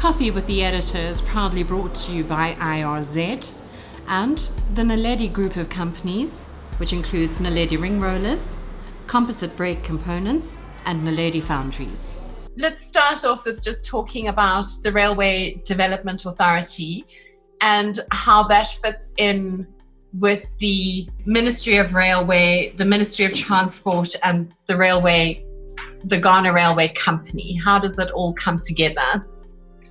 Coffee with the Editor is proudly brought to you by IRZ and the Naledi Group of companies, which includes Naledi Ring Rollers, Composite Brake Components, and Naledi Foundries. Let's start off with just talking about the Railway Development Authority and how that fits in with the Ministry of Railway, the Ministry of Transport, and the Ghana Railway Company. How does it all come together?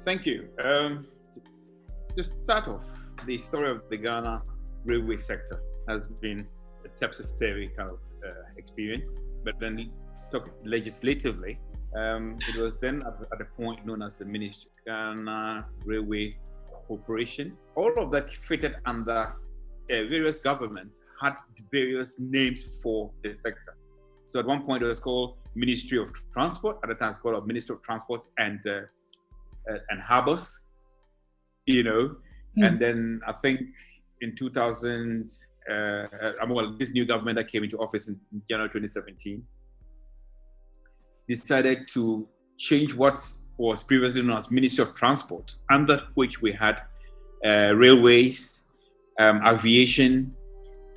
Thank you. To start off, the story of the Ghana railway sector has been a topsy-turvy kind of experience. But then, talk legislatively, it was then at a point known as the Ministry of Ghana Railway Corporation. All of that fitted under various governments, had various names for the sector. So at one point it was called Ministry of Transport. At the time it was called Ministry of Transport and Harbours, And then I think in 2000, this new government that came into office in January 2017 decided to change what was previously known as Ministry of Transport, under which we had railways, aviation,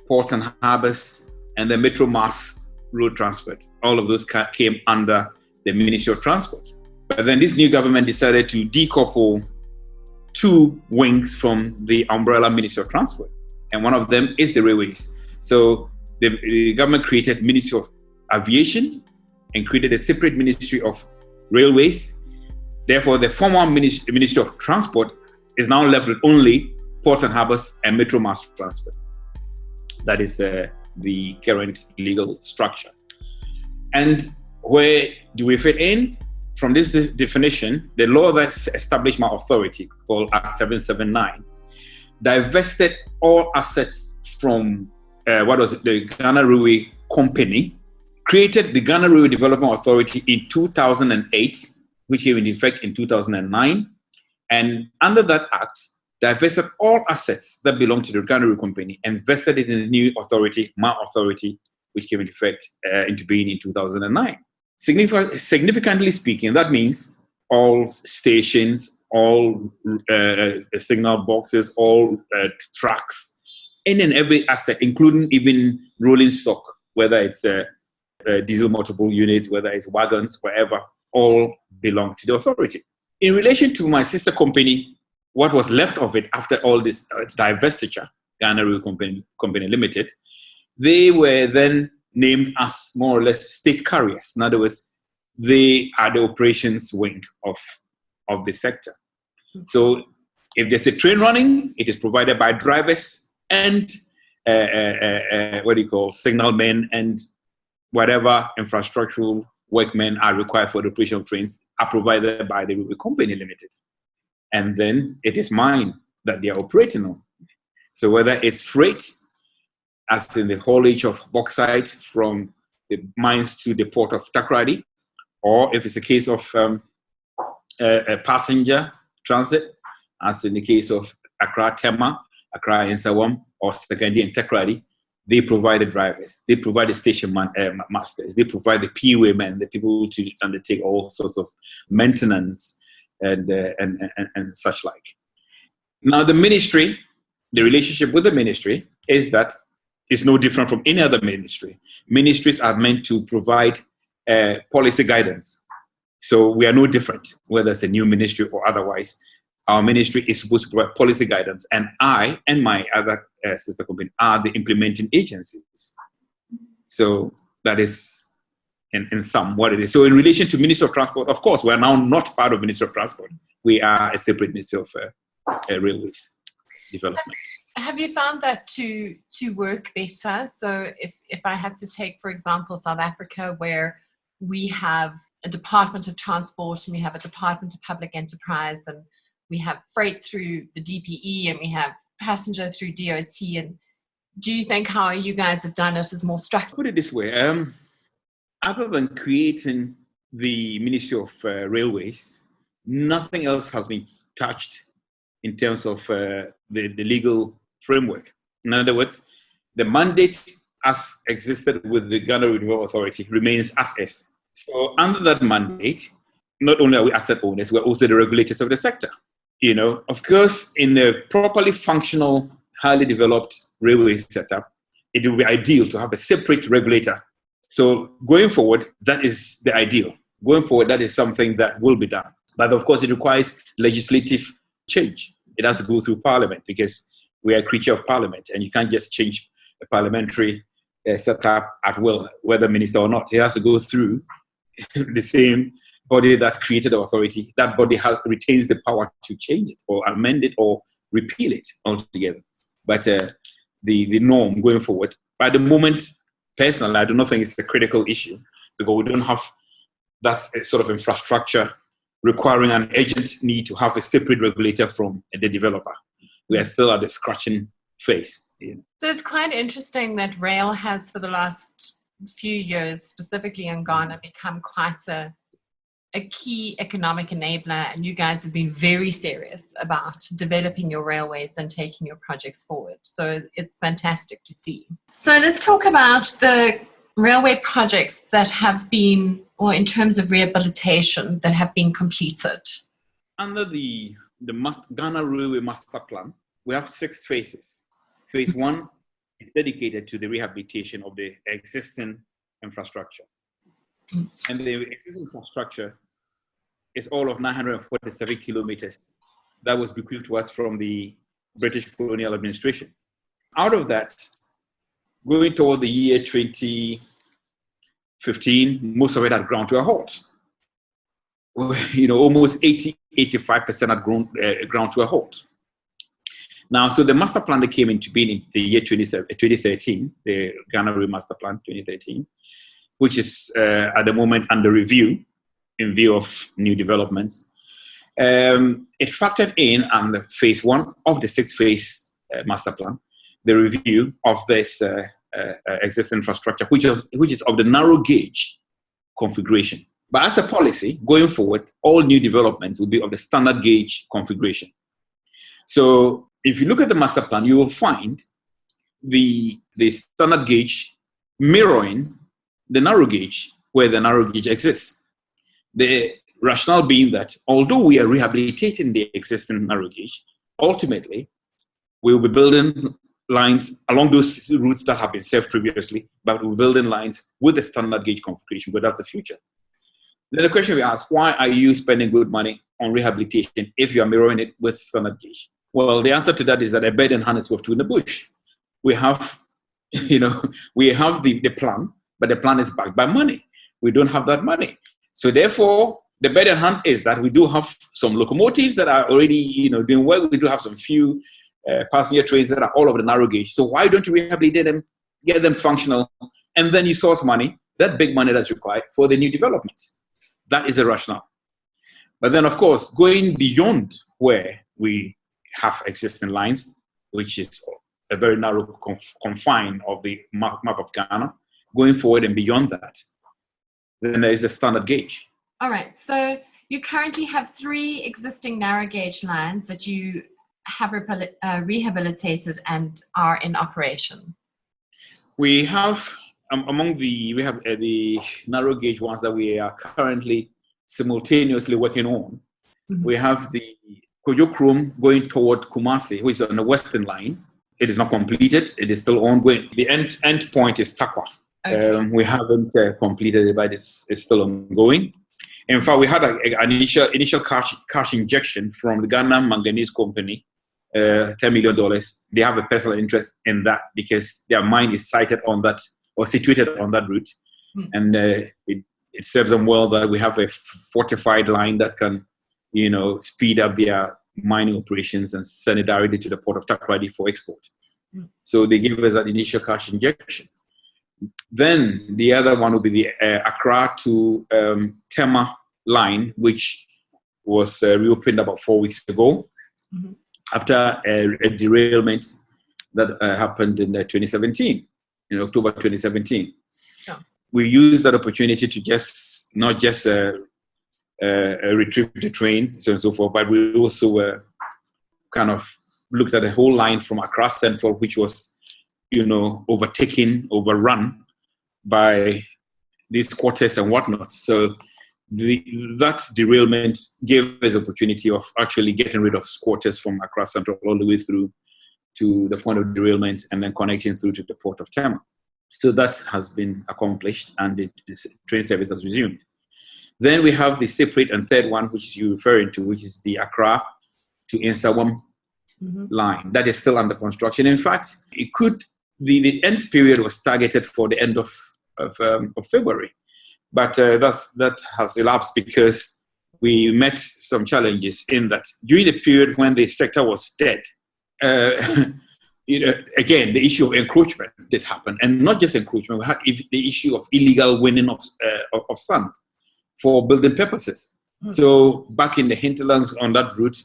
ports and harbours, and the metro mass road transport. All of those came under the Ministry of Transport. But then this new government decided to decouple two wings from the umbrella Ministry of Transport. And one of them is the railways. So the government created Ministry of Aviation and created a separate Ministry of Railways. Therefore, the former Ministry of Transport is now left with only ports and harbours and metro mass transport. That is the current legal structure. And where do we fit in? From this definition, the law that established my authority, called Act 779, divested all assets from the Ghana Railway Company, created the Ghana Railway Development Authority in 2008, which came into effect in 2009, and under that act, divested all assets that belong to the Ghana Railway Company and vested it in the new authority, my authority, which came into effect into being in 2009. Significantly speaking, that means all stations, all signal boxes, all tracks, any and every asset, including even rolling stock, whether it's diesel multiple units, whether it's wagons, wherever, all belong to the authority. In relation to my sister company, what was left of it after all this divestiture, Ghana Railway Company Limited, they were then named as more or less state carriers. In other words, they are the operations wing of the sector. So if there's a train running, it is provided by drivers and signalmen and whatever infrastructural workmen are required for the operation of trains are provided by the Railway Company Limited. And then it is mine that they are operating on. So whether it's freight, as in the haulage of bauxite from the mines to the port of Takoradi, or if it's a case of a passenger transit, as in the case of Accra Tema, Accra Nsawam, or Sekandi and Takoradi, they provide the drivers, they provide the station masters, they provide the PUA men, the people to undertake all sorts of maintenance and such like. Now the ministry, the relationship with the ministry is that it's no different from any other ministry. Ministries are meant to provide policy guidance. So we are no different, whether it's a new ministry or otherwise. Our ministry is supposed to provide policy guidance, and I and my other sister company are the implementing agencies. So that is in sum what it is. So in relation to Ministry of Transport, of course, we are now not part of Ministry of Transport. We are a separate Ministry of Railways Development. Have you found that to work better? So if I had to take, for example, South Africa, where we have a Department of Transport and we have a Department of Public Enterprise and we have freight through the DPE and we have passenger through DOT, and do you think how you guys have done it is more structured? Put it this way, other than creating the Ministry of Railways, nothing else has been touched in terms of the legal framework. In other words, the mandate as existed with the Ghana Railway Authority remains as is. So under that mandate, not only are we asset owners, we're also the regulators of the sector. You know, of course, in a properly functional, highly developed railway setup, it would be ideal to have a separate regulator. So going forward, that is the ideal. Going forward, that is something that will be done. But of course, it requires legislative change. It has to go through Parliament because we are a creature of Parliament, and you can't just change a parliamentary setup at will, whether minister or not. It has to go through the same body that created the authority. That body retains the power to change it or amend it or repeal it altogether. But the norm going forward, by the moment, personally, I do not think it's a critical issue because we don't have that sort of infrastructure requiring an urgent need to have a separate regulator from the developer. We are still at the scratching phase. You know. So it's quite interesting that rail has, for the last few years, specifically in Ghana, become quite a key economic enabler, and you guys have been very serious about developing your railways and taking your projects forward. So it's fantastic to see. So let's talk about the railway projects that have been, or in terms of rehabilitation, that have been completed. Under the Ghana Railway Master Plan, we have 6 phases. Phase 1 is dedicated to the rehabilitation of the existing infrastructure. And the existing infrastructure is all of 947 kilometers that was bequeathed to us from the British colonial administration. Out of that, going toward the year 2015, most of it had ground to a halt. You know, almost 85% had ground to a halt. Now, so the master plan that came into being in the year 2013, the Ghana Railway Master Plan 2013, which is at the moment under review in view of new developments. It factored in on the phase 1 of the 6-phase master plan, the review of this existing infrastructure, which is of the narrow gauge configuration. But as a policy, going forward, all new developments will be of the standard gauge configuration. So if you look at the master plan, you will find the standard gauge mirroring the narrow gauge where the narrow gauge exists. The rationale being that although we are rehabilitating the existing narrow gauge, ultimately we will be building lines along those routes that have been served previously, but we're building lines with the standard gauge configuration, because that's the future. Then the question we ask, why are you spending good money on rehabilitation if you are mirroring it with standard gauge? Well, the answer to that is that a bird in hand is worth two in the bush. We have, we have the plan, but the plan is backed by money. We don't have that money. So therefore, the bird in hand is that we do have some locomotives that are already, doing well. We do have some few passenger trains that are all over the narrow gauge. So why don't you rehabilitate them, get them functional, and then you source money, that big money that's required for the new developments? That is a rationale. But then, of course, going beyond where we have existing lines, which is a very narrow confine of the map of Ghana, going forward and beyond that, then there is a standard gauge. All right. So you currently have 3 existing narrow gauge lines that you have rehabilitated and are in operation. We have, among the narrow gauge ones that we are currently simultaneously working on, we have the Kojo Krom going toward Kumasi, which is on the western line. It is not completed. It is still ongoing. The end point is Takwa. Okay. We haven't completed it, but it's still ongoing. In fact, we had an initial cash injection from the Ghana Manganese Company, $10 million. They have a personal interest in that because their mine is sited on that or situated on that route. And it serves them well that we have a fortified line that can, speed up their mining operations and send it directly to the port of Takoradi for export. So they give us that initial cash injection. Then the other one will be the Accra to Tema line, which was reopened about 4 weeks ago after a derailment that happened in 2017, in October 2017. Yeah. We used that opportunity to not just retrieve the train, so on and so forth, but we also kind of looked at the whole line from Accra Central, which was overrun by these quarters and whatnot. So that derailment gave us the opportunity of actually getting rid of squatters from Accra Central all the way through to the point of derailment and then connecting through to the port of Tema. So that has been accomplished and the train service has resumed. Then we have the separate and third one, which you're referring to, which is the Accra to Nsawam line. That is still under construction. In fact, the end period was targeted for the end of February. But that has elapsed because we met some challenges in that during the period when the sector was dead, again, the issue of encroachment did happen. And not just encroachment, we had the issue of illegal winning of sand for building purposes. So back in the hinterlands on that route,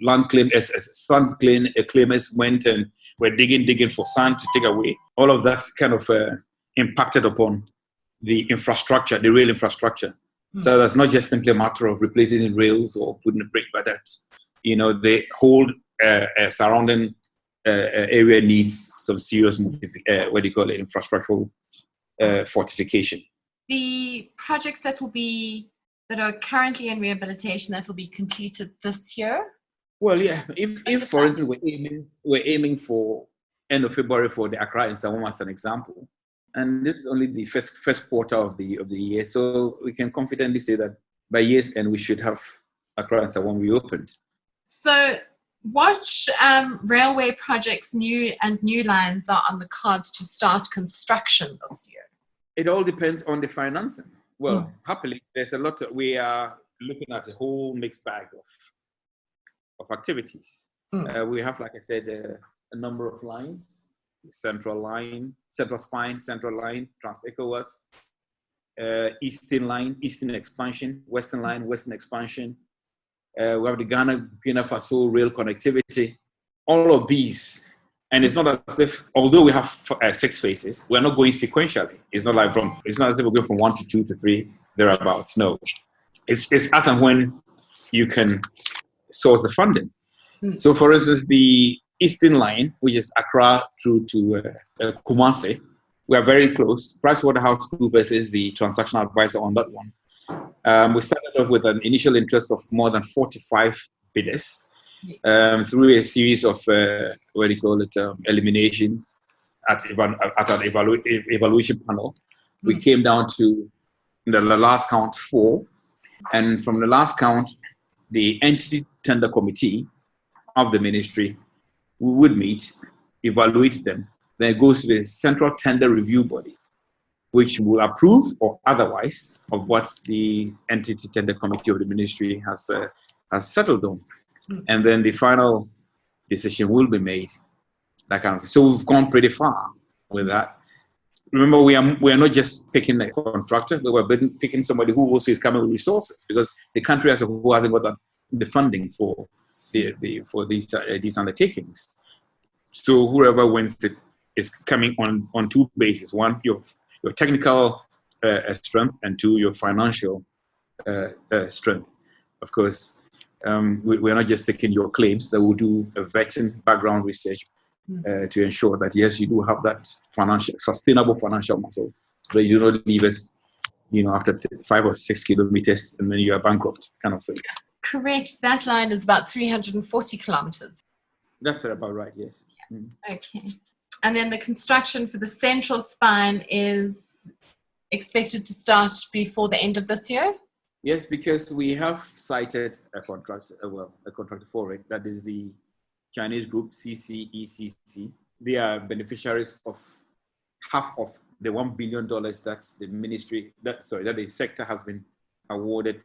land sand claimers went and were digging for sand to take away. All of that kind of impacted upon the infrastructure, the rail infrastructure. So that's not just simply a matter of replacing the rails or putting a brake, but that, the whole surrounding area needs some serious, infrastructural fortification. The projects that are currently in rehabilitation that will be completed this year? Well, yeah. If for instance, we're aiming for end of February for the Accra and Nsawam as an example, and this is only the first quarter of the year, so we can confidently say that by year's end we should have Accra and Nsawam reopened. So, what railway projects, new lines, are on the cards to start construction this year? It all depends on the financing. Well, happily, there's a lot. We are looking at a whole mixed bag of activities. We have, like I said, a number of lines: Central Line, Central Spine, Central Line, Trans-ECOWAS, Eastern Line, Eastern Expansion, Western Line, Western Expansion. We have the Ghana Faso rail connectivity. All of these. And it's not as if, although we have 6 phases, we're not going sequentially. It's not as if we're going from 1 to 2 to 3, thereabouts. No. It's as and when you can source the funding. So, for instance, the Eastern Line, which is Accra through to Kumasi, we are very close. PricewaterhouseCoopers is the transactional advisor on that one. We started off with an initial interest of more than 45 bidders. Through a series of eliminations at an evaluation panel, we came down to the last count 4, and from the last count, the entity tender committee of the ministry would meet, evaluate them, then it goes to the central tender review body, which will approve or otherwise of what the entity tender committee of the ministry has settled on. And then the final decision will be made. That kind of thing. So we've gone pretty far with that. Remember, we are not just picking a contractor, but we're picking somebody who also is coming with resources, because the country as a whole hasn't got the funding for these undertakings. So whoever wins it is coming on 2 bases: 1, your technical strength, and 2, your financial strength. Of course. We're not just taking your claims, that we'll do a vetting background research to ensure that, yes, you do have that sustainable financial muscle, so you do not leave us, after 5 or 6 kilometers and then you are bankrupt, kind of thing. Correct. That line is about 340 kilometers. That's about right, yes. Yeah. Okay. And then the construction for the central spine is expected to start before the end of this year? Yes, because we have cited a contractor for it. That is the Chinese group CCECC. They are beneficiaries of half of the $1 billion that the sector has been awarded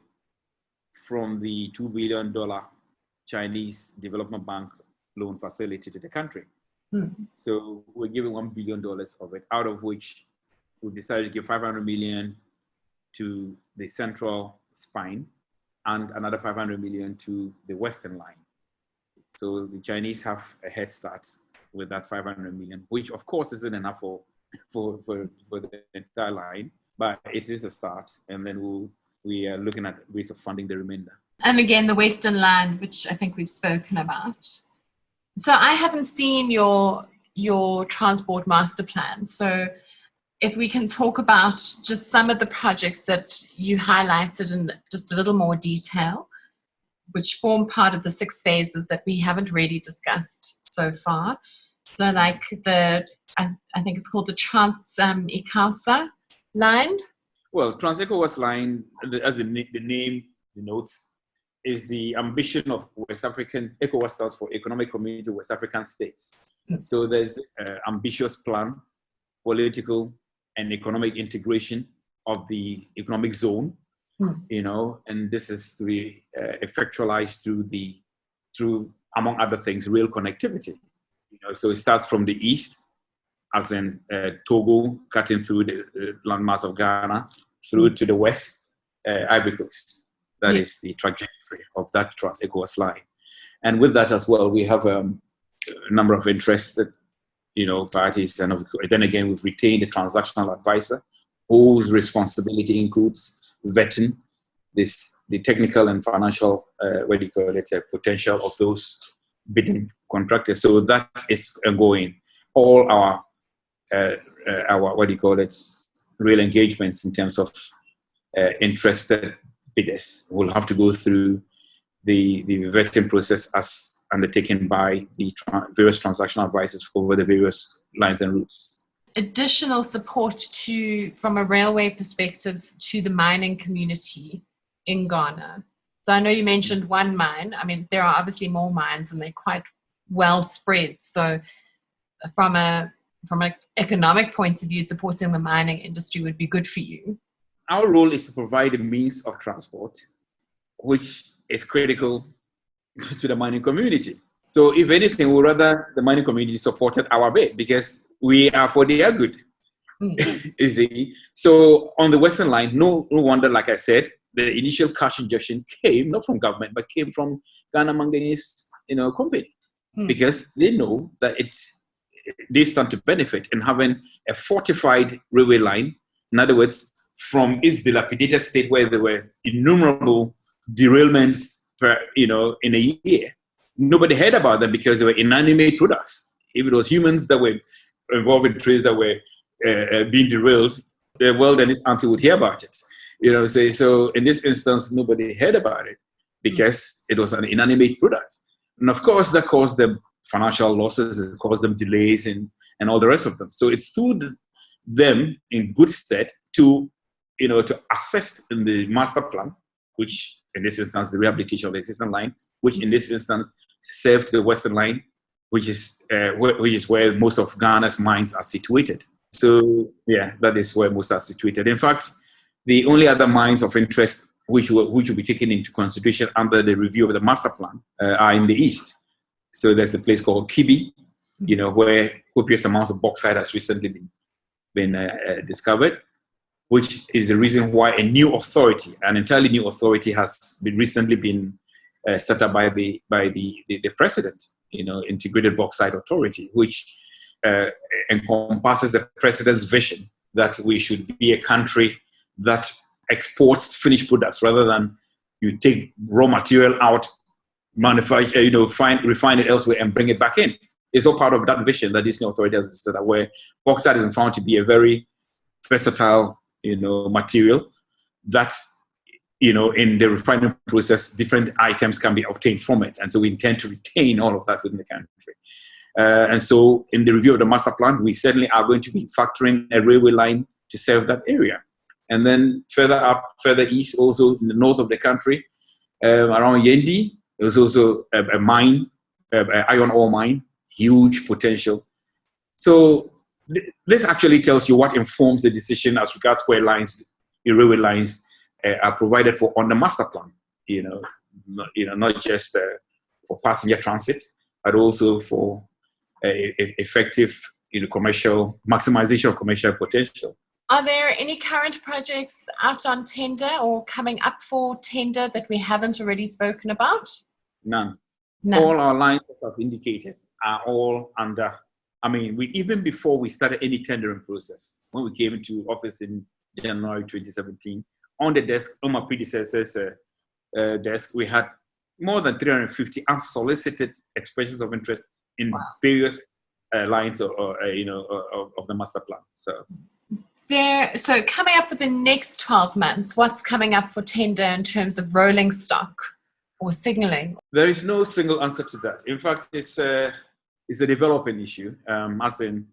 from the $2 billion Chinese Development Bank loan facility to the country. So we're giving $1 billion of it, out of which we decided to give 500 million to the central spine and another 500 million to the Western line. So the Chinese have a head start with that 500 million, which of course isn't enough for the entire line, but it is a start, and then we are looking at ways of funding the remainder. And again, the Western line, which I think we've spoken about. So I haven't seen your transport master plan. So if we can talk about just some of the projects that you highlighted in just a little more detail, which form part of the 6 phases that we haven't really discussed so far. So like I think it's called the Trans-ECOWAS line. Well, Trans-ECOWAS line, as the name denotes, is the ambition of West African. ECOWAS stands for Economic Community of West African States. So there's this ambitious plan, political and economic integration of the economic zone, and this is to be effectualized through, among other things, rail connectivity. So it starts from the east, as in Togo, cutting through the landmass of Ghana, through to the west, Ivory Coast. That is the trajectory of that Trans-ECOWAS line. And with that as well, we have a number of interested parties, and then again, we've retained a transactional advisor whose responsibility includes vetting the technical and financial, potential of those bidding contractors. So that is ongoing. All our real engagements in terms of interested bidders will have to go through the vetting process as undertaken by the various transactional advisors over the various lines and routes. Additional support from a railway perspective to the mining community in Ghana. So I know you mentioned one mine. I mean, there are obviously more mines and they're quite well spread. So from an economic point of view, supporting the mining industry would be good for you. Our role is to provide a means of transport, which is critical to the mining community. So if anything, we'd rather the mining community supported our bid because we are for their good. You see? So on the Western Line, no wonder, like I said, the initial cash injection came not from government, but came from Ghana Manganese, company, because they know that they stand to benefit in having a fortified railway line. In other words, from its dilapidated state where there were innumerable derailments in a year. Nobody heard about them because they were inanimate products. If it was humans that were involved in trains that were being derailed, the world and its auntie would hear about it. So in this instance, nobody heard about it because it was an inanimate product. And of course, that caused them financial losses, it caused them delays and all the rest of them. So it stood them in good stead to assist in the master plan, which in this instance, the rehabilitation of the existing line, which in this instance served the Western Line, which is where most of Ghana's mines are situated. So yeah, that is where most are situated. In fact, the only other mines of interest which will be taken into consideration under the review of the master plan are in the east. So there's a place called Kibi, where copious amounts of bauxite has recently been discovered, which is the reason why an entirely new authority has recently been set up by the president, Integrated Bauxite Authority, which encompasses the president's vision that we should be a country that exports finished products rather than you take raw material out, manufacture, refine it elsewhere and bring it back in. It's all part of that vision that this new authority has set up, where bauxite is found to be a very versatile material that, in the refining process, different items can be obtained from it. And so we intend to retain all of that within the country. And so in the review of the master plan, we certainly are going to be factoring a railway line to serve that area. And then further east, also in the north of the country, around Yendi, there's also a mine, an iron ore mine, huge potential. So this actually tells you what informs the decision as regards where railway lines are provided for on the master plan. Not just for passenger transit, but also for effective, maximization of commercial potential. Are there any current projects out on tender or coming up for tender that we haven't already spoken about? None. All our lines, as I've indicated, are all under. Even before we started any tendering process, when we came into office in January 2017, on the desk, on my predecessor's desk, we had more than 350 unsolicited expressions of interest in various lines of the master plan. So So coming up for the next 12 months, what's coming up for tender in terms of rolling stock or signaling? There is no single answer to that. In fact, it's a developing issue, as in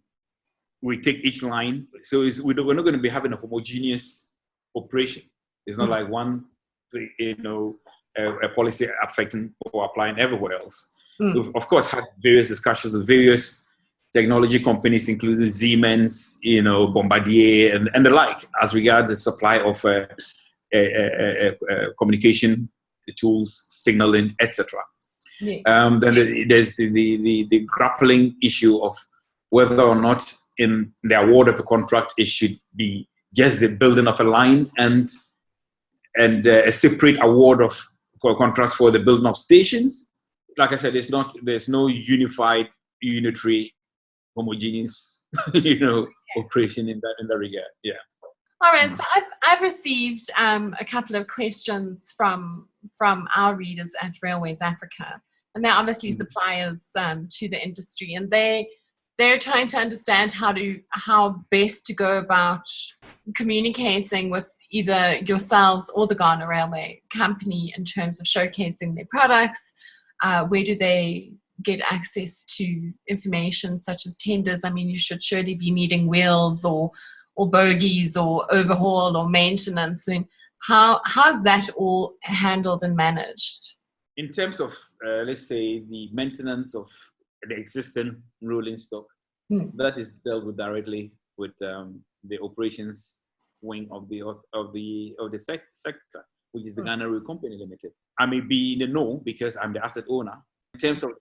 we take each line. So we're not going to be having a homogeneous operation. It's not like one, a policy affecting or applying everywhere else. We've, of course, had various discussions with various technology companies, including Siemens, Bombardier, and the like, as regards the supply of communication tools, signaling, etc. Yeah. Then there's the grappling issue of whether or not in the award of a contract it should be just the building of a line and a separate award of contracts for the building of stations. Like I said, there's no unified, unitary, homogeneous, operation in that regard. Yeah. All right. So I've received a couple of questions from our readers at Railways Africa, and they're obviously suppliers to the industry, and they're trying to understand how best to go about communicating with either yourselves or the Ghana Railway Company in terms of showcasing their products. Where do they get access to information such as tenders? I mean, you should surely be needing wheels or bogies or overhaul or maintenance. I mean, how's that all handled and managed? In terms of, let's say, the maintenance of the existing rolling stock, that is dealt with directly with the operations wing of the sector, which is the Ghana Rail Company Limited. I may be in the know because I'm the asset owner. In terms of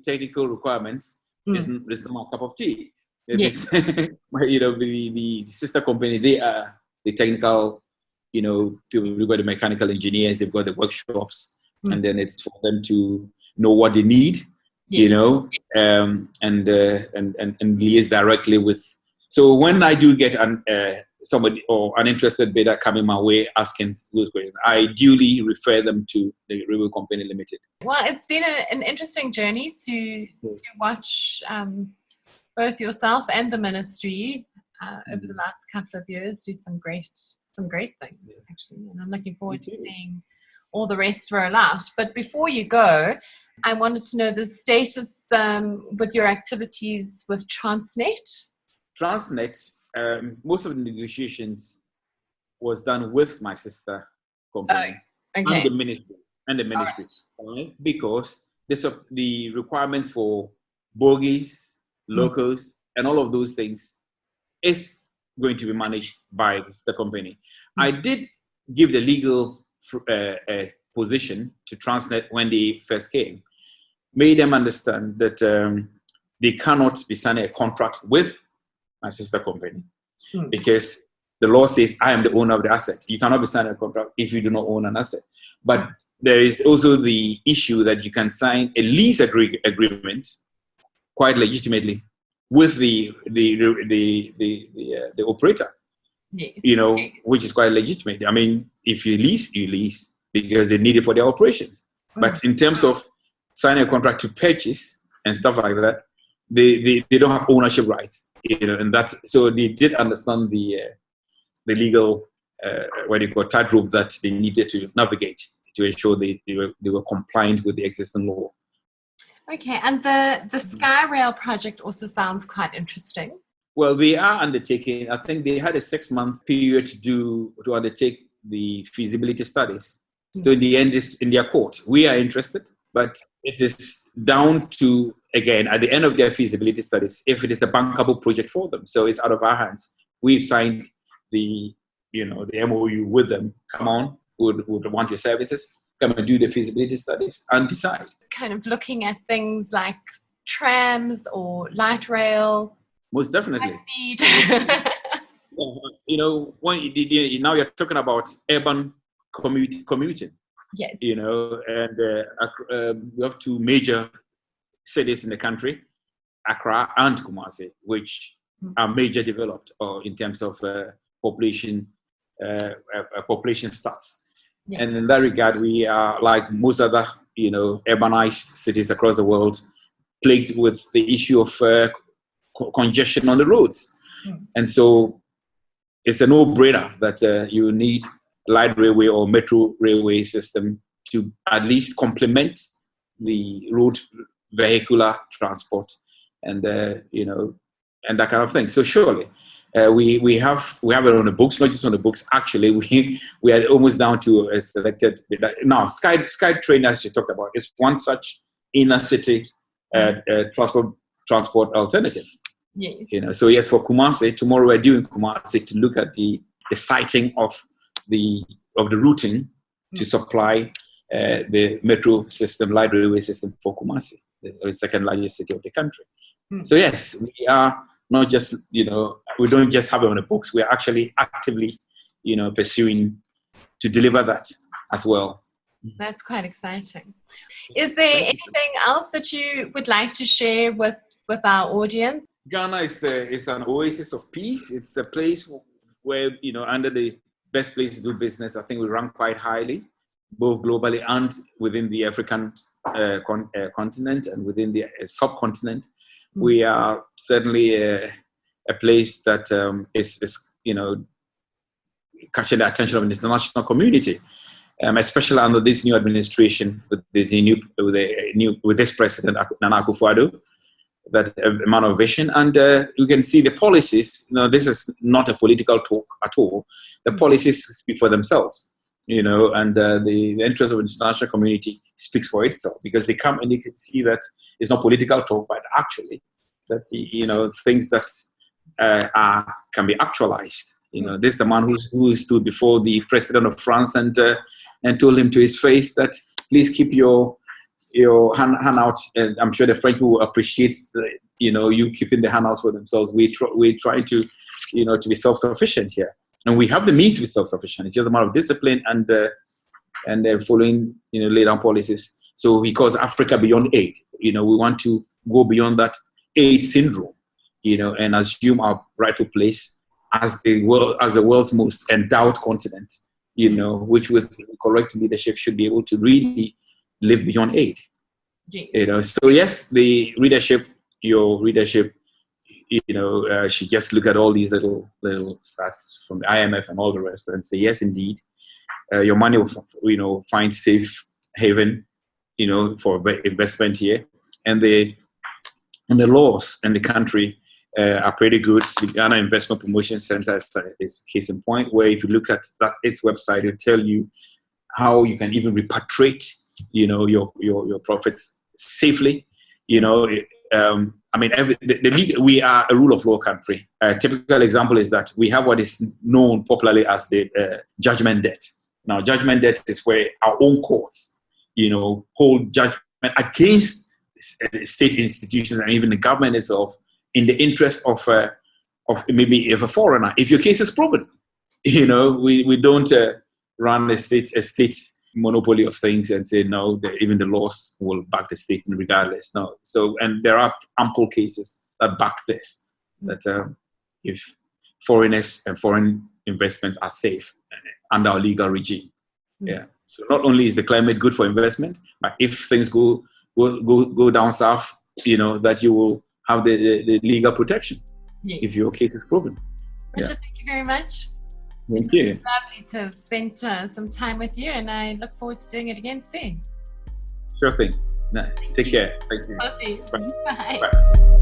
technical requirements, it's not my cup of tea. Yes. The sister company, they are the technical, people. We've got the mechanical engineers, they've got the workshops, and then it's for them to know what they need, and liaise directly with. So when I do get somebody or an interested bidder coming my way asking those questions, I duly refer them to the Railway Company Limited. Well, it's been an interesting journey to watch both yourself and the ministry over the last couple of years do some great things, actually. And I'm looking forward to seeing all the rest roll out. But before you go, I wanted to know the status with your activities with Transnet. Transnet, most of the negotiations was done with my sister company and the ministry. Right? Because the requirements for bogies, locos, and all of those things is going to be managed by the sister company. I did give the legal position to Transnet when they first came, made them understand that they cannot be signing a contract with my sister company because the law says I am the owner of the asset. You cannot be signing a contract if you do not own an asset. But there is also the issue that you can sign a lease agreement quite legitimately with the operator, which is quite legitimate. I mean, if you lease because they need it for their operations. But in terms of signing a contract to purchase and stuff like that, they don't have ownership rights, and that. So they did understand the legal tightrope that they needed to navigate to ensure they were compliant with the existing law. Okay, and the Sky Rail project also sounds quite interesting. Well, they are undertaking. I think they had a 6-month period to undertake the feasibility studies. So in the end, it's in their court. We are interested, but it is down to, again, at the end of their feasibility studies, if it is a bankable project for them. So it's out of our hands. We've signed the MOU with them. Come on, would want your services. Come and do the feasibility studies and decide. Kind of looking at things like trams or light rail. Most definitely. High speed. Now you're talking about urban commuting. Yes. And we have 2 major cities in the country, Accra and Kumasi, which are major developed in terms of population stats. Yeah. And in that regard, we are like most other, urbanized cities across the world, plagued with the issue of congestion on the roads. And so it's a no-brainer that you need light railway or metro railway system to at least complement the road vehicular transport and and that kind of thing. So surely we have it on the books, not just on the books. Actually, we are almost down to a selected. Now, SkyTrain, as you talked about, is one such inner city transport alternative. Yes. So yes, for Kumasi, tomorrow we're due in Kumasi to look at the siting of the routing to supply the metro system, light railway system for Kumasi, the second largest city of the country. So yes, we are not just, we don't just have it on the books. We are actually actively, pursuing to deliver that as well. That's quite exciting. Is there anything else that you would like to share with our audience? Ghana is an oasis of peace. It's a place where, under the best place to do business, I think we rank quite highly, both globally and within the African continent and within the subcontinent. We are certainly a place that is catching the attention of the international community, especially under this new administration with this president Nana Akufo-Addo, that a man of vision, and you can see the policies. This is not a political talk at all. The policies speak for themselves, and the interest of the international community speaks for itself, because they come and you can see that it's not political talk, but actually that things that can be actualized. This is the man who stood before the president of France and told him to his face that please keep your hand out, and I'm sure the French will appreciate you keeping the hand out for themselves. We're trying to to be self-sufficient here, and we have the means to be self-sufficient. It's just a matter of discipline and following laid down policies. So he calls Africa beyond aid. We want to go beyond that aid syndrome, and assume our rightful place as the world's most endowed continent, which with correct leadership should be able to really live beyond aid. So yes, the readership, your readership, should just look at all these little stats from the IMF and all the rest and say, yes, indeed, your money will, find safe haven, for investment here, and the laws in the country are pretty good. The Ghana Investment Promotion Center is case in point, where if you look at its website, it'll tell you how you can even repatriate your profits safely. We are a rule of law country. A typical example is that we have what is known popularly as the judgment debt. Now, judgment debt is where our own courts, hold judgment against state institutions and even the government itself in the interest of maybe if a foreigner. If your case is proven, we don't run a state monopoly of things and say no, even the laws will back the state regardless. No. So, and there are ample cases that back this, that if foreigners and foreign investments are safe under our legal regime. Yeah. So not only is the climate good for investment, but if things go down south, that you will have the legal protection if your case is proven. Richard, thank you very much. Thank you. It's lovely to have spent some time with you, and I look forward to doing it again soon. Sure thing. Take care. Thank you. Bye. Bye.